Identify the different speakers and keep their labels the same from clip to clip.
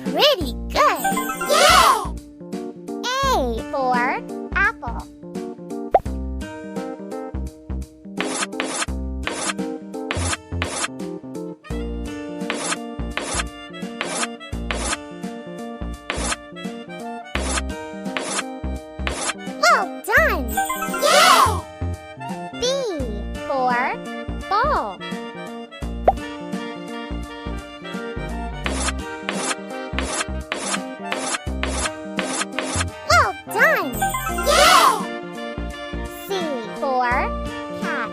Speaker 1: Pretty good! Yeah! A for apple. Well done! Yeah! B for ball. Well done! Yeah! C for cat.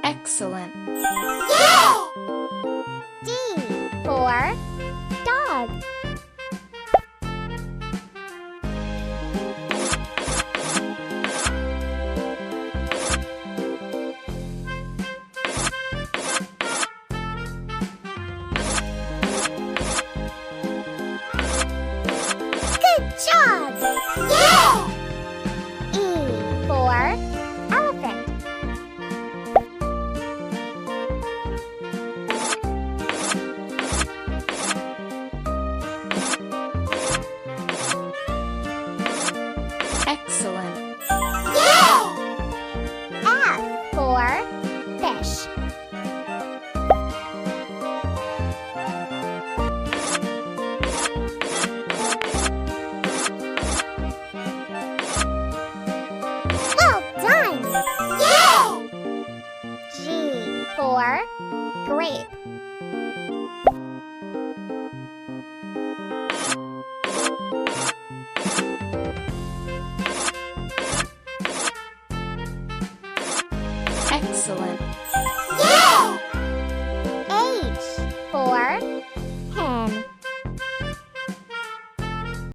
Speaker 2: Excellent.
Speaker 1: Yeah! D for dog. Good job! Yeah! E for elephant.
Speaker 2: Excellent.
Speaker 1: Yeah! F for fish. Well done! Yeah! G for grape.
Speaker 2: Excellent.